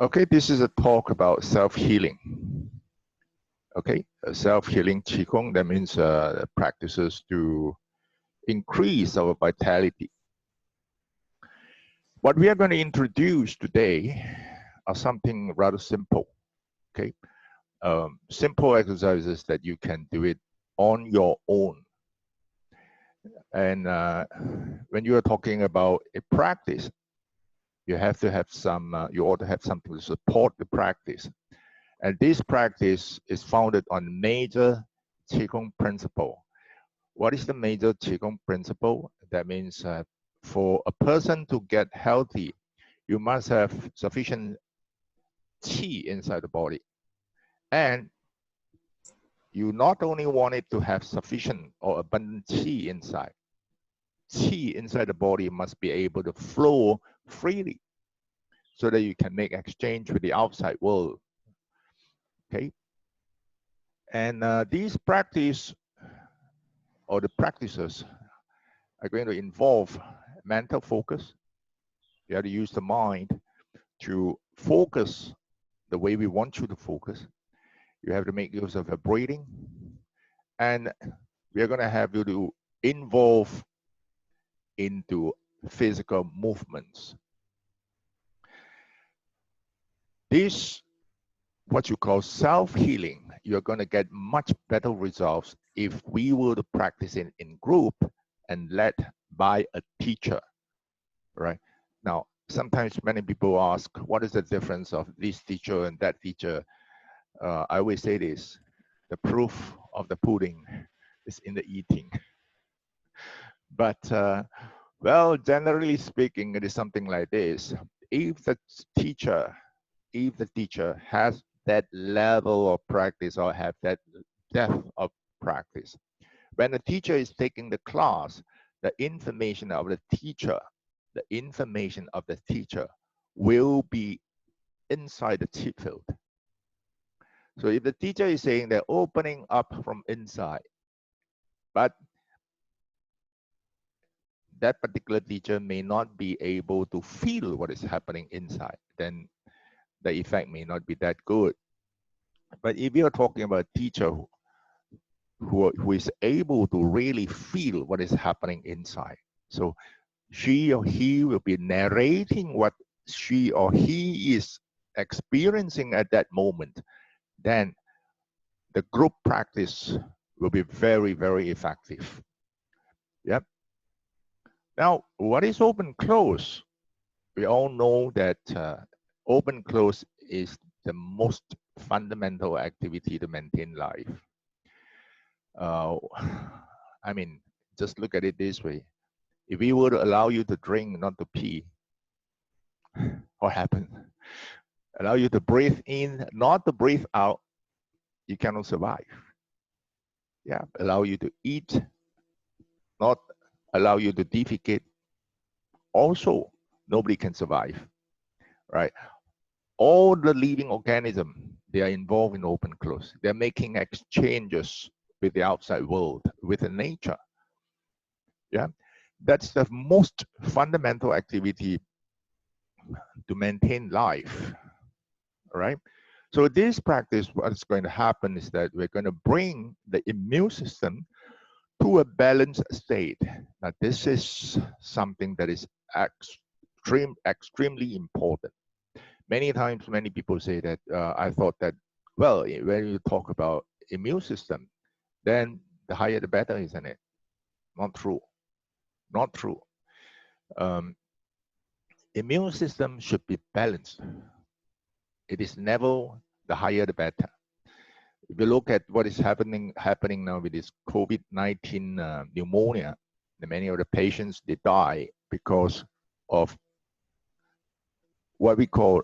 Okay, this is a talk about self-healing. Okay, self-healing qigong, that means practices to increase our vitality. What we are going to introduce today are something rather simple. Okay, simple exercises that you can do it on your own. And when you are talking about a practice, you have to have some, you ought to have something to support the practice. And this practice is founded on major Qigong principle. What is the major Qigong principle? That means for a person to get healthy, you must have sufficient Qi inside the body. And you not only want it to have sufficient or abundant Qi inside. Qi inside the body must be able to flow freely so that you can make exchange with the outside world. Okay? And these practice or the practices are going to involve mental focus. You have to use the mind to focus the way we want you to focus. You have to make use of a breathing. And we are going to have you to involve into physical movements. This, what you call self-healing, you're going to get much better results if we were to practice it in group and led by a teacher, right? Now, sometimes many people ask, what is the difference of this teacher and that teacher? I always say this, the proof of the pudding is in the eating. But, well, generally speaking, it is something like this. If the teacher has that level of practice or have that depth of practice, when the teacher is taking the class, the information of the teacher will be inside the chip field. So if the teacher is saying they're opening up from inside, but that particular teacher may not be able to feel what is happening inside, then the effect may not be that good. But if you're talking about a teacher who is able to really feel what is happening inside, so she or he will be narrating what she or he is experiencing at that moment, then the group practice will be very, very effective. Yep. Now, what is open close? We all know that open close is the most fundamental activity to maintain life. I mean, just look at it this way. If we were to allow you to drink, not to pee, what happens? Allow you to breathe in, not to breathe out, you cannot survive. Yeah, allow you to eat, not allow you to defecate, also nobody can survive, right? All the living organisms, they are involved in open close. They're making exchanges with the outside world, with the nature. Yeah, that's the most fundamental activity to maintain life, right? So this practice, what's going to happen is that we're going to bring the immune system to a balanced state. Now, this is something that is extremely important. Many times, many people say that, I thought that, well, when you talk about immune system, then the higher the better, isn't it? Not true. Not true. Immune system should be balanced. It is never the higher the better. If you look at what is happening now with this COVID-19 pneumonia, many of the patients, they die because of what we call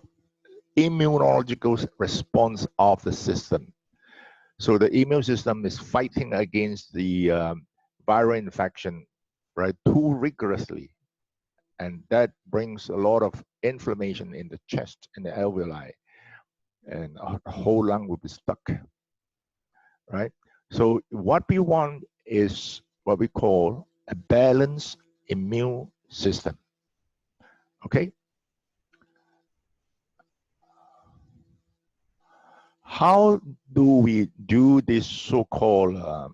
immunological response of the system. So the immune system is fighting against the viral infection, right, too rigorously. And that brings a lot of inflammation in the chest and the alveoli, and the whole lung will be stuck, right? So what we want is what we call a balanced immune system, okay? How do we do this so-called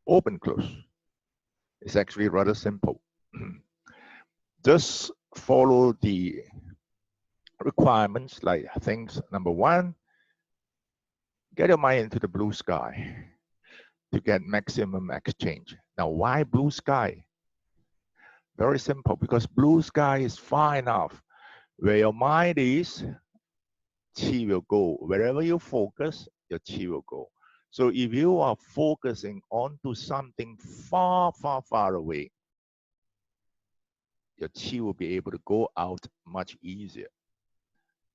open close? It's actually rather simple. Just follow the requirements like things. Number one, get your mind into the blue sky to get maximum exchange. Now, why blue sky? Very simple, because blue sky is far enough. Where your mind is, chi will go. Wherever you focus, your chi will go. So if you are focusing onto something far, far, far away, your chi will be able to go out much easier.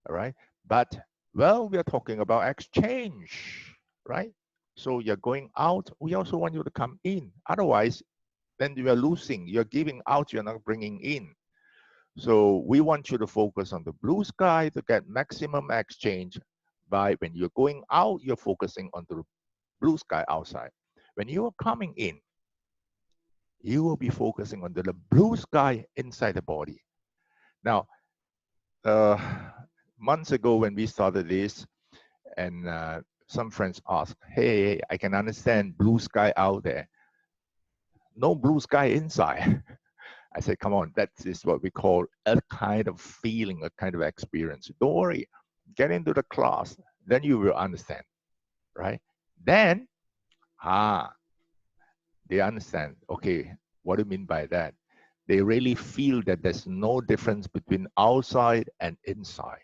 All right. But, well, we are talking about exchange, right? So you're going out. We also want you to come in. Otherwise, then you are losing. You're giving out, you're not bringing in. So we want you to focus on the blue sky to get maximum exchange. By when you're going out, you're focusing on the blue sky outside. When you are coming in, you will be focusing on the blue sky inside the body. Now, months ago when we started this, and some friends asked, hey, I can understand blue sky out there. No blue sky inside. I said, come on, that is what we call a kind of feeling, a kind of experience. Don't worry, get into the class, then you will understand, right? Then, they understand, okay, what do you mean by that? They really feel that there's no difference between outside and inside.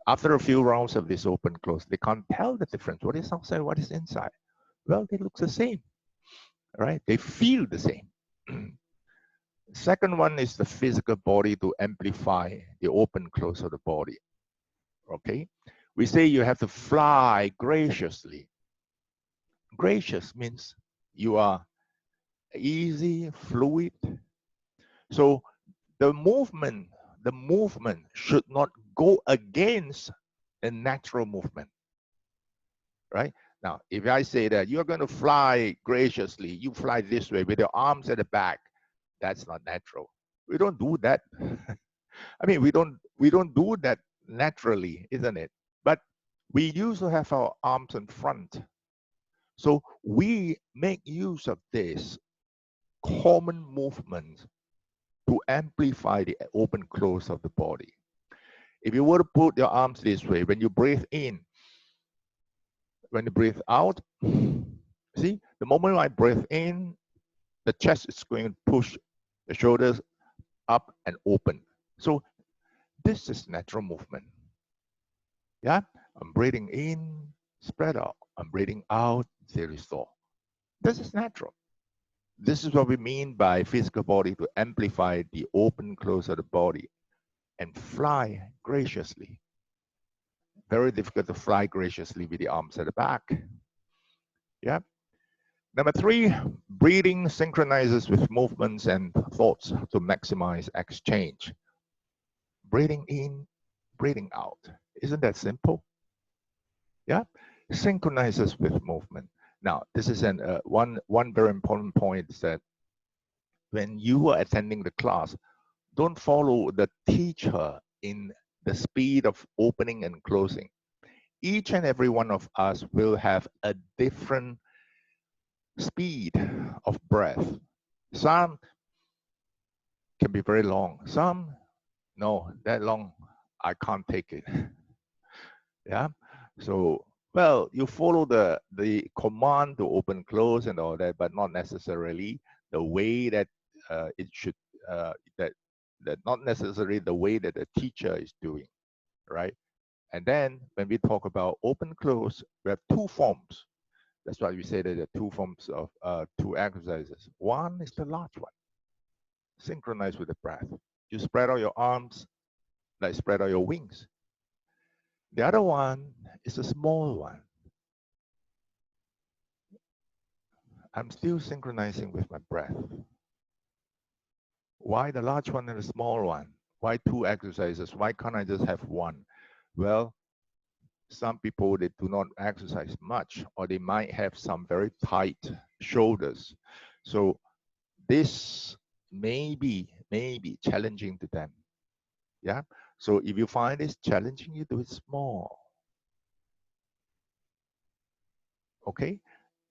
After a few rounds of this open close, they can't tell the difference. What is outside, what is inside? Well, they look the same, right? They feel the same. Second one is the physical body to amplify the open close of the body. Okay, we say you have to fly graciously. Gracious means you are easy, fluid. So the movement should not go against a natural movement, right? Now, if I say that you're going to fly graciously, you fly this way with your arms at the back, that's not natural. We don't do that. I mean, we don't do that naturally, isn't it? But we used to have our arms in front. So we make use of this common movement to amplify the open close of the body. If you were to put your arms this way, when you breathe in, when you breathe out, see, the moment I breathe in, the chest is going to push the shoulders up and open. So this is natural movement. Yeah, I'm breathing in, spread out. I'm breathing out, they restore. This is natural. This is what we mean by physical body to amplify the open close of the body and fly graciously. Very difficult to fly graciously with the arms at the back. Yeah. Number three, breathing synchronizes with movements and thoughts to maximize exchange. Breathing in, breathing out. Isn't that simple? Yeah. Synchronizes with movement. Now, this is one very important point is that when you are attending the class, don't follow the teacher in the speed of opening and closing. Each and every one of us will have a different speed of breath. Some can be very long. Some, no, that long, I can't take it. Yeah. So, well, you follow the command to open, close, and all that, but not necessarily the way that it should. That not necessarily the way that the teacher is doing, right? And then when we talk about open, close, we have two forms. That's why we say that there are two forms of two exercises. One is the large one, synchronize with the breath. You spread out your arms, like spread out your wings. The other one is a small one. I'm still synchronizing with my breath. Why the large one and the small one? Why two exercises? Why can't I just have one? Well, some people, they do not exercise much, or they might have some very tight shoulders. So this may be challenging to them. Yeah. So if you find this challenging, you do it small. Okay,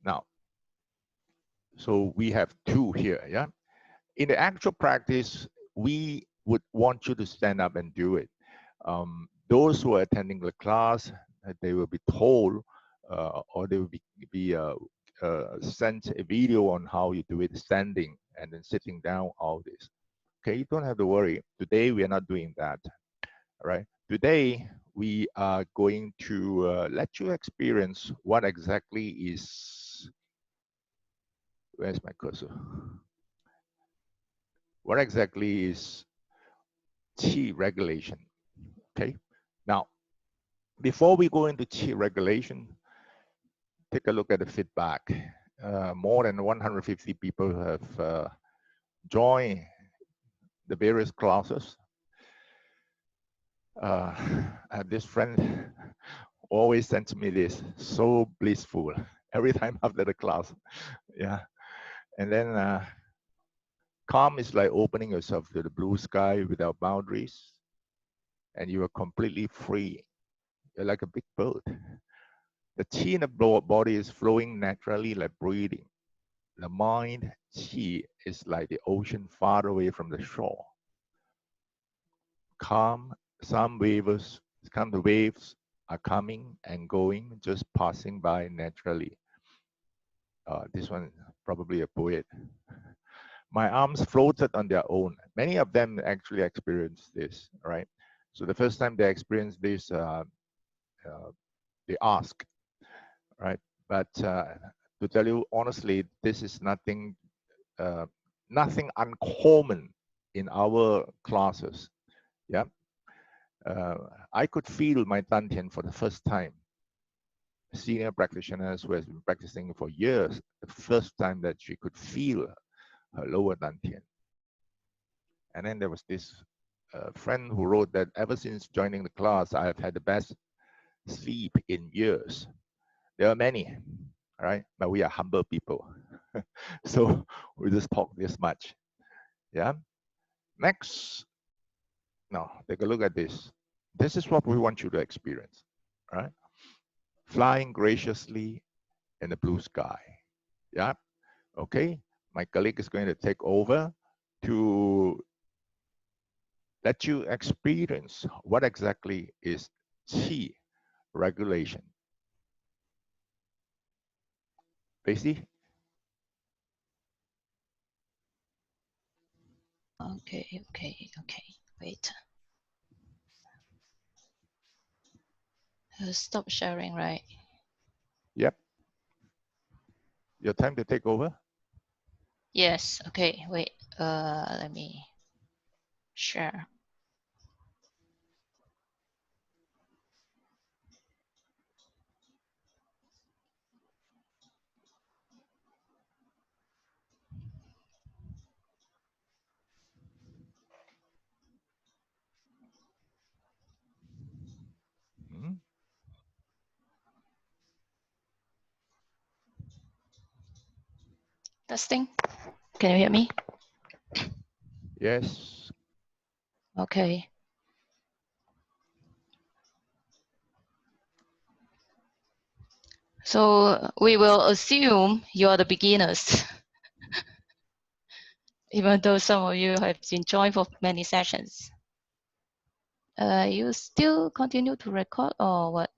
now, so we have two here, yeah? In the actual practice, we would want you to stand up and do it. Those who are attending the class, they will be told or they will be sent a video on how you do it standing and then sitting down, all this. Okay, you don't have to worry. Today, we are not doing that, all right? Today, we are going to let you experience what exactly is, where's my cursor? What exactly is qi regulation, okay? Now, before we go into qi regulation, take a look at the feedback. More than 150 people have joined the various classes. I have this friend always sends me this, so blissful, every time after the class. Yeah. And then calm is like opening yourself to the blue sky without boundaries, and you are completely free. You're like a big bird. The qi in the body is flowing naturally like breathing. The mind qi is like the ocean far away from the shore. Calm, the waves are coming and going, just passing by naturally. This one, probably a poet. My arms floated on their own. Many of them actually experienced this, right? So the first time they experienced this, they ask, right? But to tell you honestly, this is nothing uncommon in our classes. Yeah, I could feel my dantian for the first time. Senior practitioners who has been practicing for years, the first time that she could feel her lower dantian. And then there was this friend who wrote that ever since joining the class, I have had the best sleep in years. There are many, right? But we are humble people. So we just talk this much. Yeah. Next, now take a look at this. This is what we want you to experience, right? Flying graciously in the blue sky. Yeah. Okay. My colleague is going to take over to let you experience what exactly is qi regulation. Tracy? Okay. Wait. Stop sharing, right? Yep. Your time to take over. Yes. Okay. Wait. Let me share. Hmm? Testing. Can you hear me? Yes. Okay. So we will assume you are the beginners, even though some of you have been joined for many sessions. You still continue to record or what?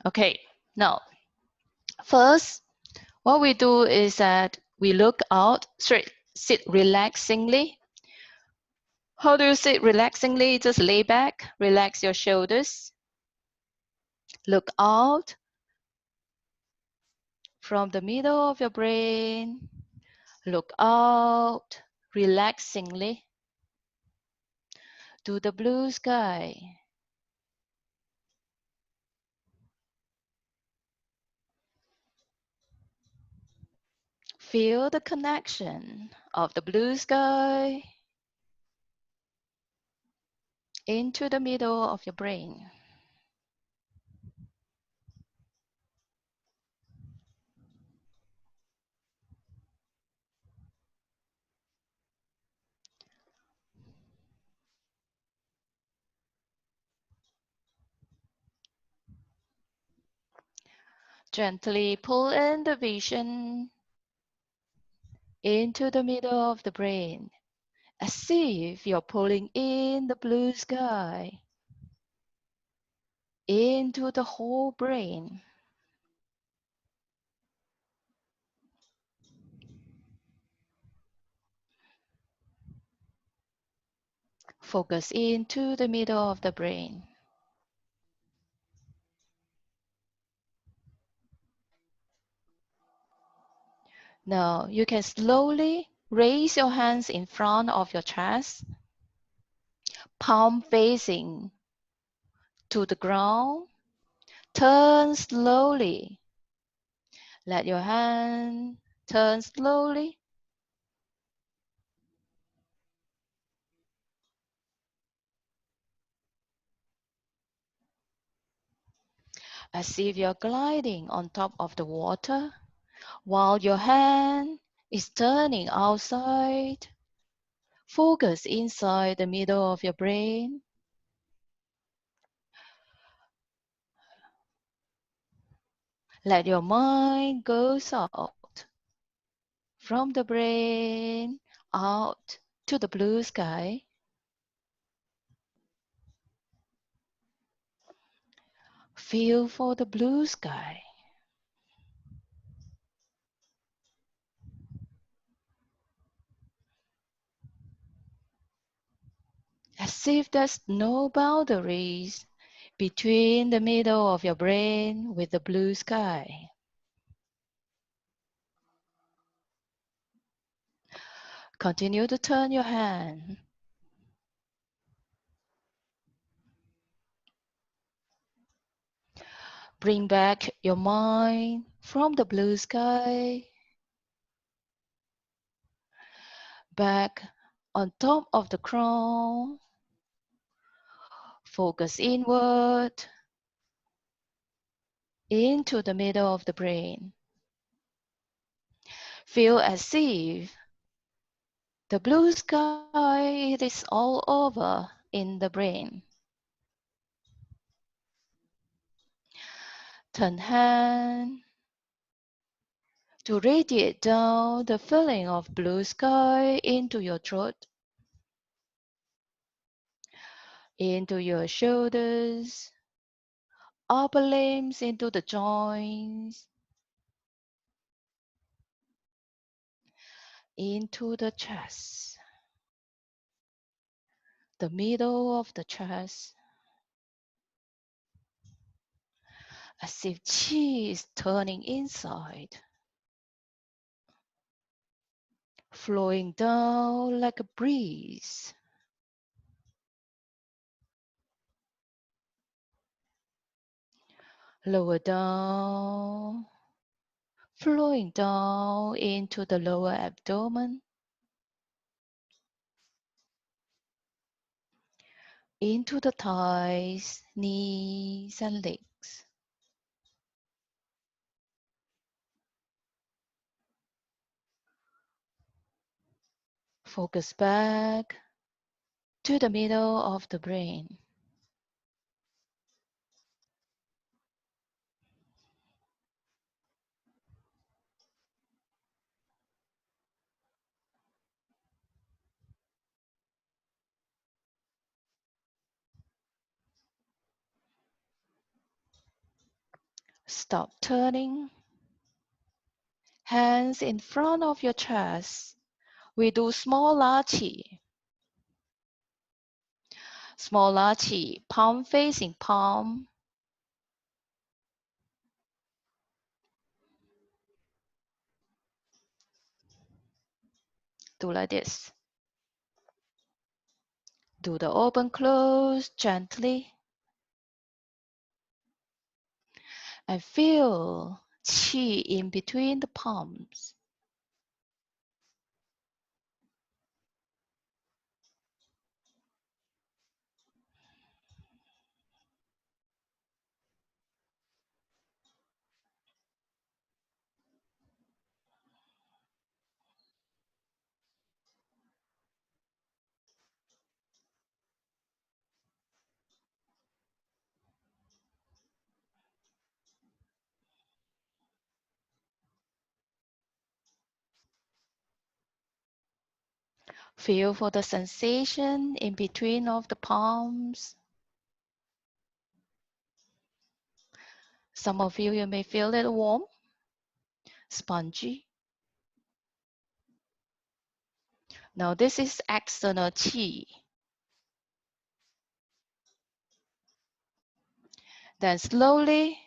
Okay. Now, first, what we do is that we look out, sit relaxingly. How do you sit relaxingly? Just lay back, relax your shoulders. Look out from the middle of your brain. Look out relaxingly to the blue sky. Feel the connection of the blue sky into the middle of your brain. Gently pull in the vision into the middle of the brain, as if you're pulling in the blue sky into the whole brain. Focus into the middle of the brain. Now you can slowly raise your hands in front of your chest, palm facing to the ground. Turn slowly. Let your hand turn slowly. As if you're gliding on top of the water while your hand is turning outside. Focus inside the middle of your brain. Let your mind go out from the brain out to the blue sky. Feel for the blue sky. As if there's no boundaries between the middle of your brain with the blue sky. Continue to turn your hand. Bring back your mind from the blue sky back on top of the crown. Focus inward into the middle of the brain. Feel as if the blue sky it is all over in the brain. Turn hand to radiate down the feeling of blue sky into your throat, into your shoulders, upper limbs into the joints, into the chest, the middle of the chest, as if chi is turning inside, flowing down like a breeze. Lower down, flowing down into the lower abdomen, into the thighs, knees, and legs. Focus back to the middle of the brain. Stop turning. Hands in front of your chest. We do small la chi. Small la chi, palm facing palm. Do like this. Do the open close gently. And feel chi in between the palms. Feel for the sensation in between of the palms. Some of you may feel it warm, spongy. Now this is external qi. Then slowly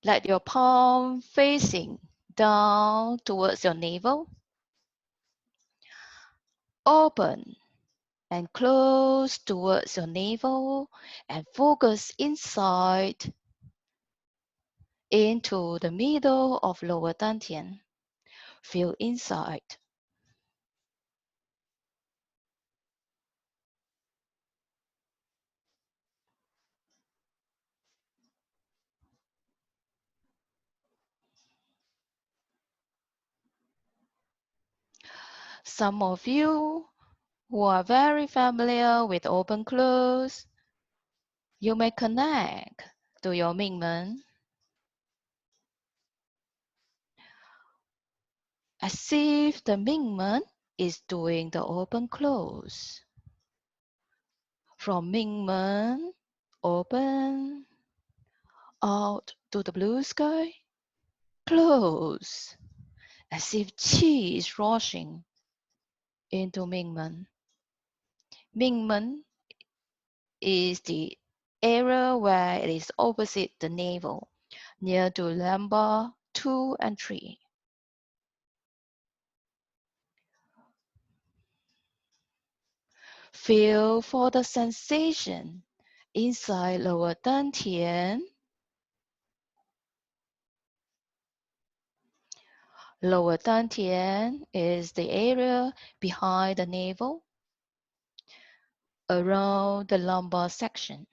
let your palm facing down towards your navel. Open and close towards your navel and focus inside into the middle of lower dantian. Feel inside. Some of you who are very familiar with open close, you may connect to your Mingmen as if the Mingmen is doing the open close. From Mingmen, open, out to the blue sky, close, as if qi is rushing into Mingmen. Mingmen is the area where it is opposite the navel, near to lumbar 2 and 3. Feel for the sensation inside lower dantian. Lower dantian is the area behind the navel, around the lumbar section.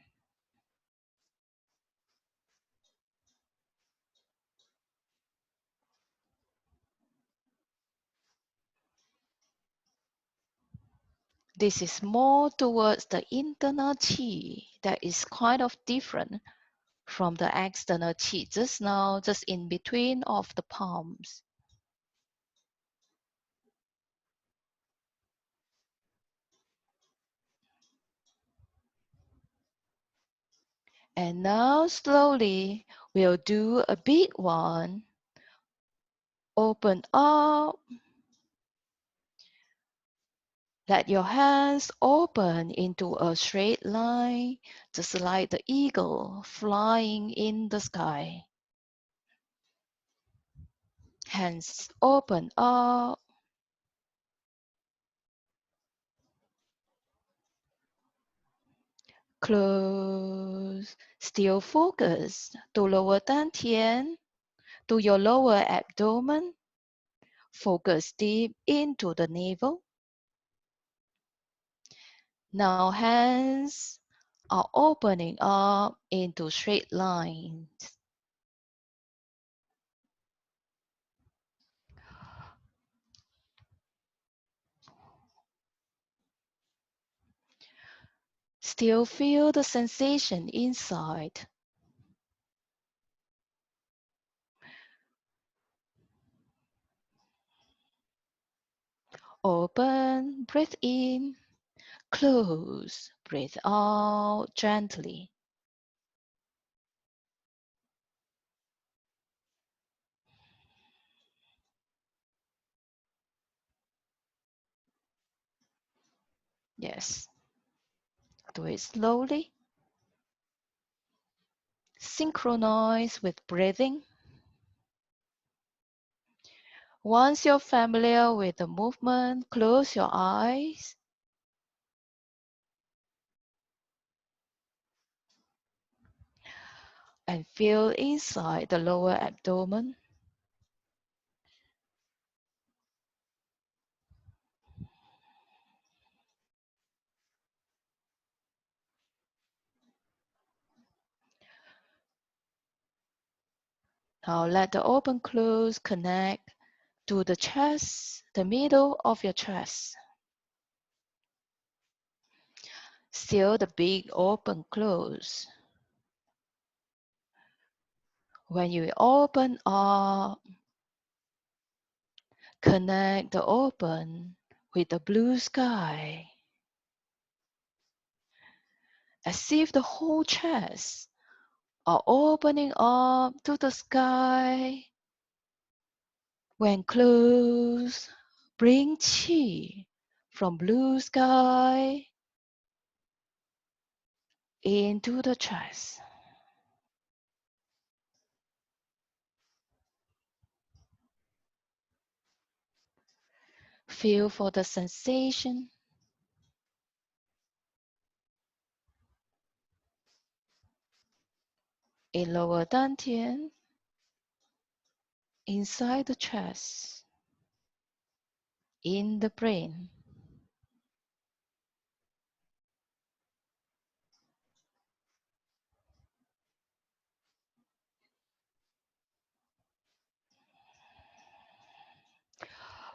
This is more towards the internal qi that is kind of different from the external qi just now, just in between of the palms. And now slowly we'll do a big one. Open up. Let your hands open into a straight line, just like the eagle flying in the sky. Hands open up. Close. Still focus to lower dantian, to your lower abdomen. Focus deep into the navel. Now hands are opening up into straight lines. Still feel the sensation inside. Open, breathe in, close, breathe out gently. Yes, do it slowly. Synchronize with breathing. Once you're familiar with the movement, close your eyes. And feel inside the lower abdomen. Now let the open close connect to the chest, the middle of your chest. Still the big open close. When you open up, connect the open with the blue sky, as if the whole chest are opening up to the sky. When closed, bring chi from blue sky into the chest. Feel for the sensation in lower dantian, inside the chest, in the brain.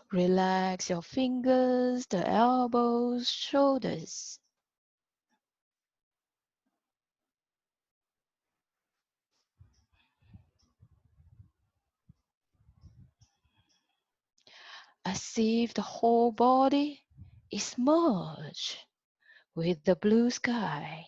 Relax your fingers, the elbows, shoulders. As if the whole body is merged with the blue sky.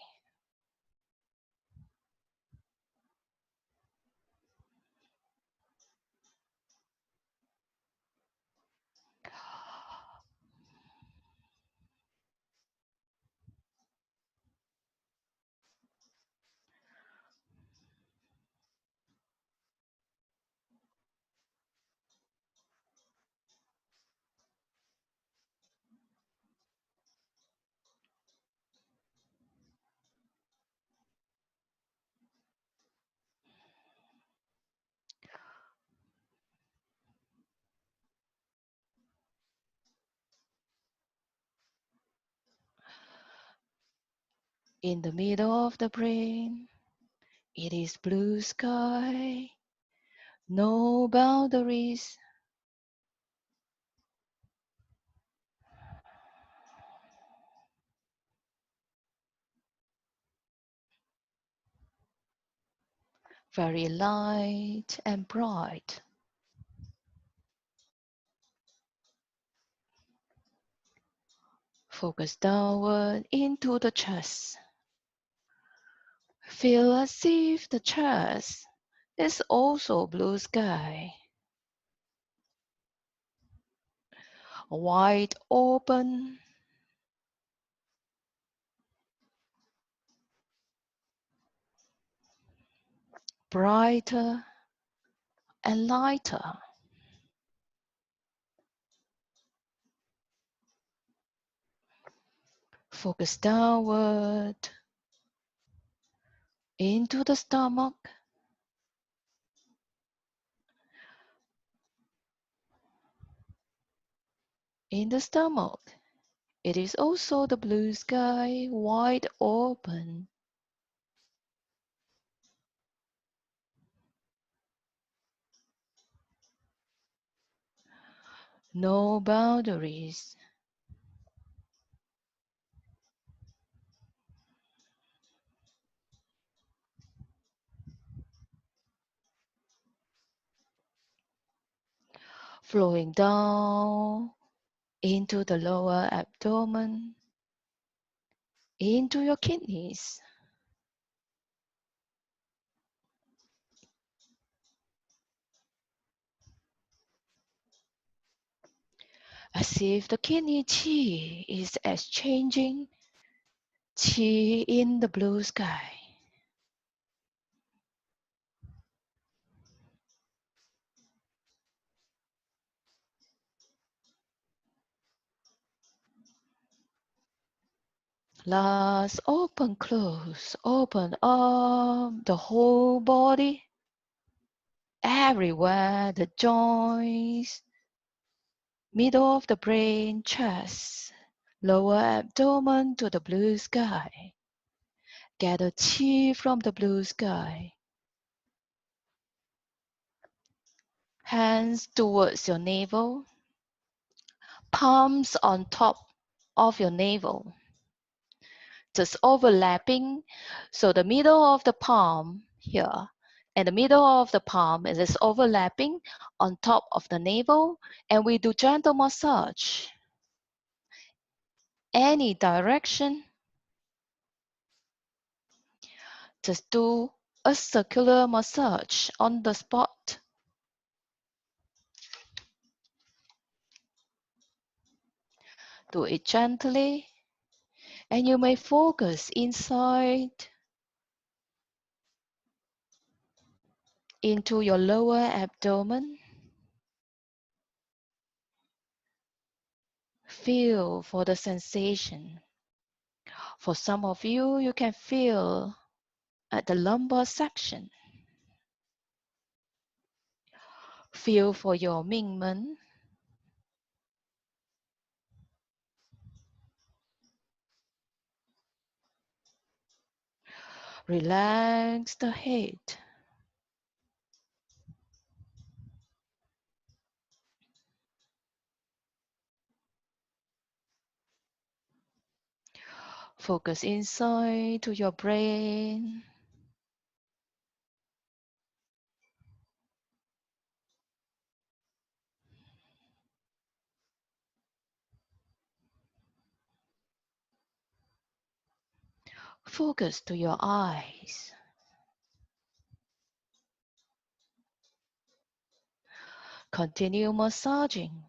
In the middle of the brain, it is blue sky, no boundaries. Very light and bright. Focus downward into the chest. Feel as if the chest is also blue sky. Wide open. Brighter and lighter. Focus downward into the stomach. In the stomach, it is also the blue sky, wide open. No boundaries. Flowing down into the lower abdomen, into your kidneys. As if the kidney chi is exchanging chi in the blue sky. Last, open, close, open up the whole body, everywhere, the joints, middle of the brain, chest, lower abdomen to the blue sky. Gather chi from the blue sky. Hands towards your navel, palms on top of your navel, just overlapping. So the middle of the palm here and the middle of the palm is overlapping on top of the navel, and we do gentle massage. any direction. Just do a circular massage on the spot. Do it gently, and you may focus inside into your lower abdomen. Feel for the sensation. For some of you, you can feel at the lumbar section. Feel for your Mingmen. Relax the head. Focus inside to your brain. Focus to your eyes. Continue massaging.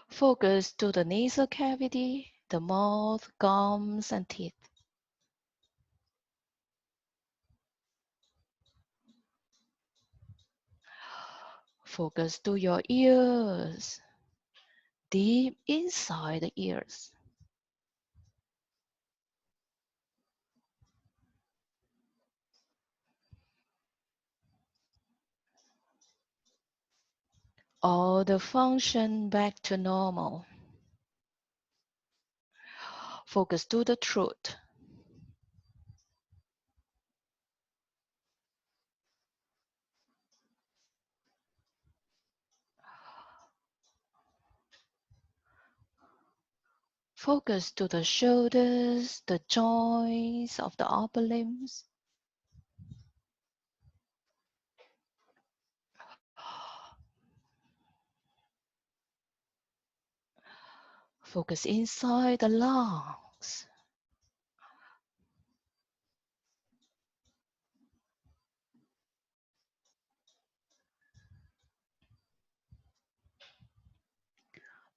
Focus to the nasal cavity, the mouth, gums, and teeth. Focus to your ears, deep inside the ears. All the function back to normal. Focus to the throat. Focus to the shoulders, the joints of the upper limbs. Focus inside the lungs.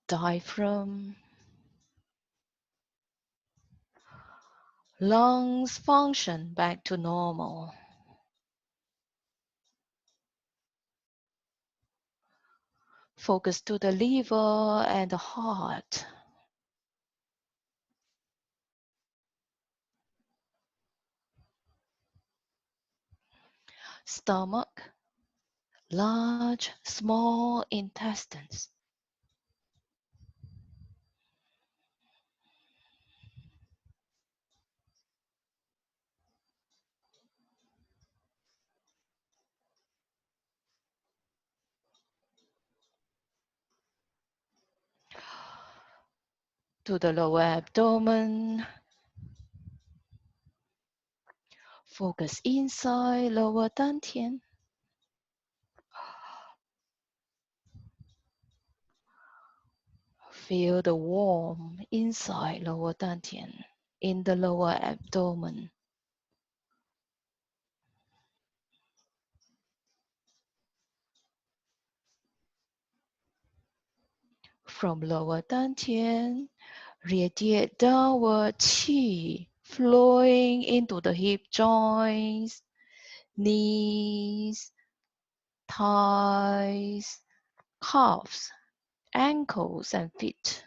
Diaphragm. Lungs function back to normal. Focus to the liver and the heart. Stomach, large, small intestines. To the lower abdomen. Focus inside lower dantian. Feel the warmth inside lower dantian, in the lower abdomen. From lower dantian, radiate downward qi flowing into the hip joints, knees, thighs, calves, ankles, and feet.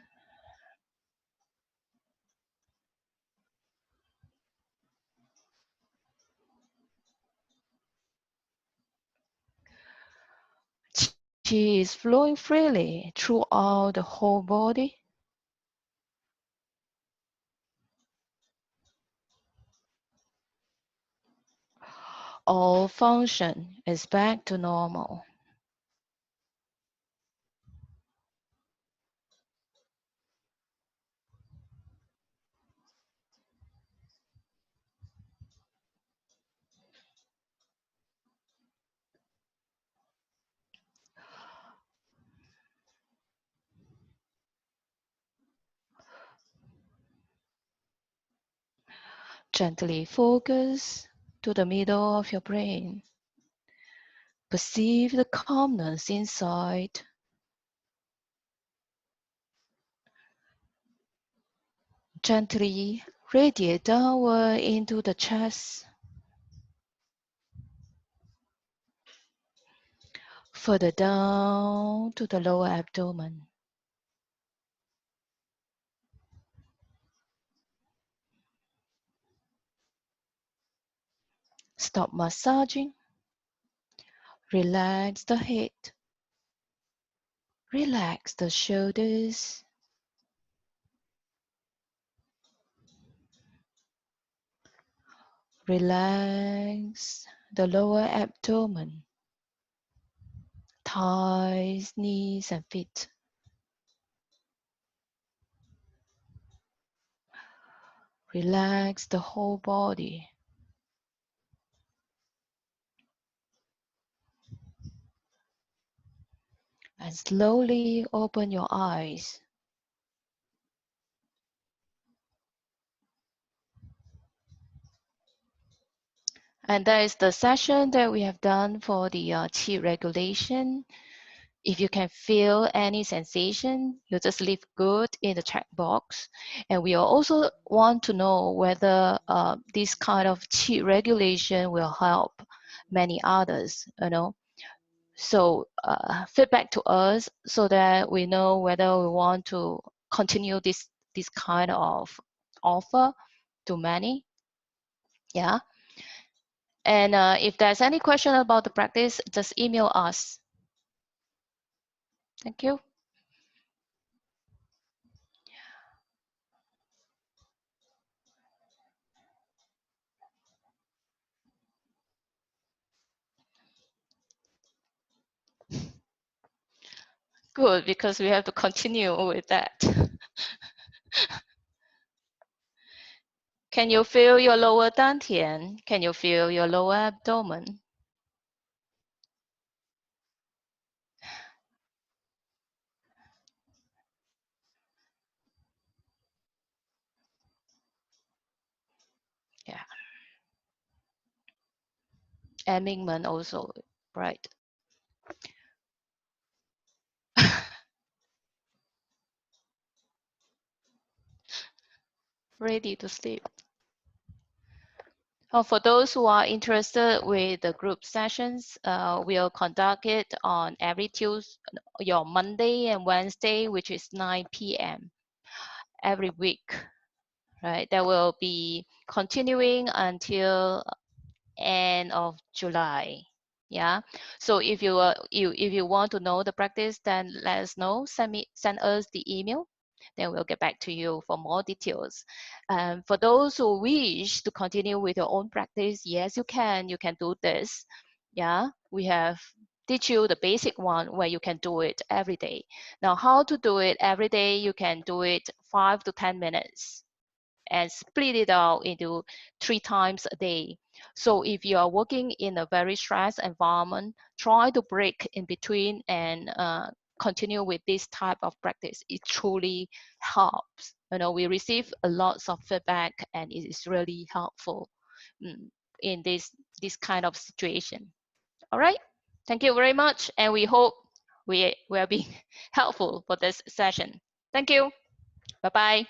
Qi is flowing freely throughout the whole body. All function is back to normal. Gently focus to the middle of your brain. Perceive the calmness inside. Gently radiate downward into the chest. Further down to the lower abdomen. Stop massaging. Relax the head. Relax the shoulders. Relax the lower abdomen, thighs, knees, and feet. Relax the whole body. And slowly open your eyes. And that is the session that we have done for the qi regulation. If you can feel any sensation, you just leave good in the chat box. And we also want to know whether this kind of qi regulation will help many others, you know. So feedback to us so that we know whether we want to continue this kind of offer to many. Yeah. And if there's any question about the practice, just email us. Thank you. Good, because we have to continue with that. Can you feel your lower dantian? Can you feel your lower abdomen? Yeah. And Mingmen also, right? Ready to sleep. For those who are interested with the group sessions, we'll conduct it on every Tuesday, your Monday and Wednesday, which is 9 p.m. every week, right? That will be continuing until end of July. Yeah. So if you if you want to know the practice, then let us know. Send us the email. Then we'll get back to you for more details. For those who wish to continue with your own practice, yes, you can. You can do this. Yeah. We have teach you the basic one where you can do it every day. Now, how to do it every day? You can do it 5 to 10 minutes and split it out into 3 times a day. So if you are working in a very stressed environment, try to break in between and continue with this type of practice. It truly helps. You know, we receive a lot of feedback and it is really helpful in this kind of situation. All right. Thank you very much. And we hope we will be helpful for this session. Thank you. Bye-bye.